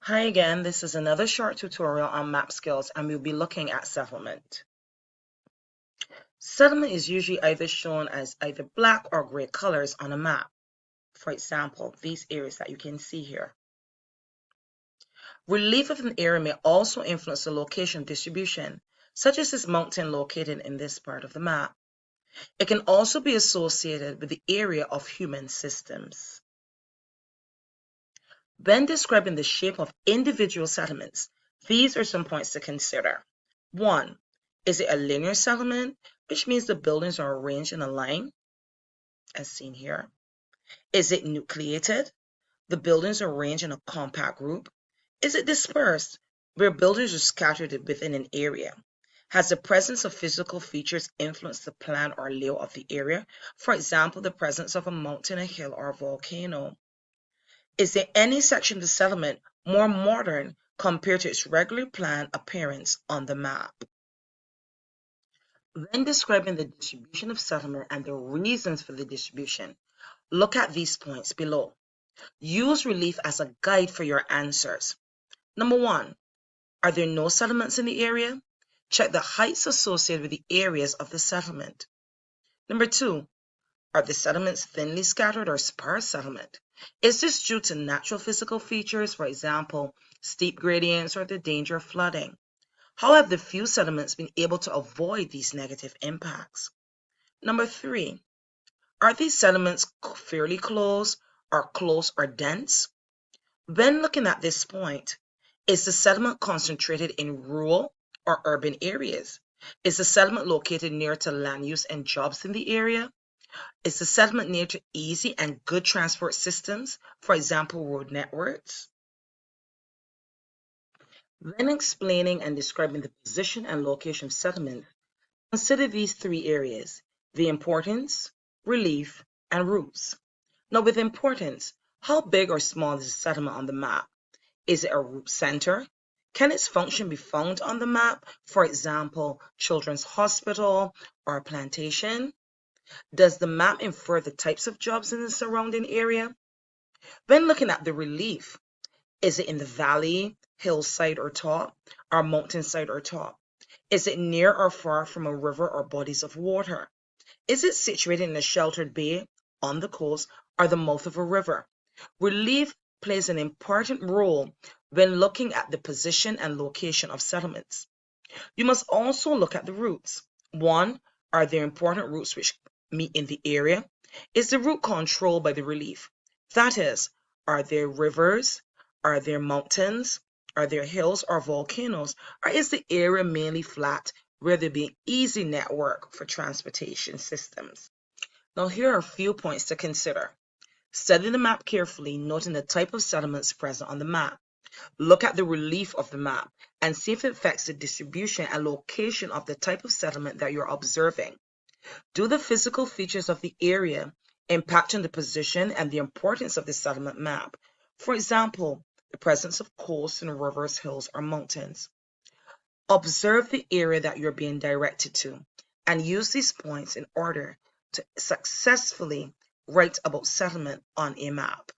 Hi again, this is another short tutorial on Mapskills and we'll be looking at settlement. Settlement is usually either shown as either black or gray colors on a map. For example, these areas that you can see here. Relief of an area may also influence the location distribution, such as this mountain located in this part of the map. It can also be associated with the area of human systems. When describing the shape of individual settlements, these are some points to consider. 1. Is it a linear settlement, which means the buildings are arranged in a line, as seen here? Is it nucleated? The buildings are arranged in a compact group. Is it dispersed, where buildings are scattered within an area? Has the presence of physical features influenced the plan or layout of the area? For example, the presence of a mountain, a hill, or a volcano. Is there any section of the settlement more modern compared to its regular plan appearance on the map? When describing the distribution of settlement and the reasons for the distribution, look at these points below. Use relief as a guide for your answers. Number 1, are there no settlements in the area? Check the heights associated with the areas of the settlement. Number 2, are the settlements thinly scattered or sparse settlement? Is this due to natural physical features, for example, steep gradients or the danger of flooding? How have the few settlements been able to avoid these negative impacts? Number 3, are these settlements fairly close or dense? When looking at this point, is the settlement concentrated in rural or urban areas? Is the settlement located near to land use and jobs in the area? Is the settlement near to easy and good transport systems, for example, road networks? When explaining and describing the position and location of settlement, consider these three areas: the importance, relief, and routes. Now, with importance, how big or small is the settlement on the map? Is it a route center? Can its function be found on the map? For example, Children's Hospital or a plantation? Does the map infer the types of jobs in the surrounding area? When looking at the relief, is it in the valley, hillside or top, or mountainside or top? Is it near or far from a river or bodies of water? Is it situated in a sheltered bay, on the coast, or the mouth of a river? Relief plays an important role when looking at the position and location of settlements. You must also look at the routes. 1, are there important routes which meet in the area? Is the route controlled by the relief? That is, are there rivers? Are there mountains? Are there hills or volcanoes? Or is the area mainly flat where there be an easy network for transportation systems? Now here are a few points to consider. Study the map carefully, noting the type of settlements present on the map. Look at the relief of the map and see if it affects the distribution and location of the type of settlement that you're observing. Do the physical features of the area impact on the position and the importance of the settlement map? For example, the presence of coasts and rivers, hills, or mountains. Observe the area that you're being directed to and use these points in order to successfully write about settlement on a map.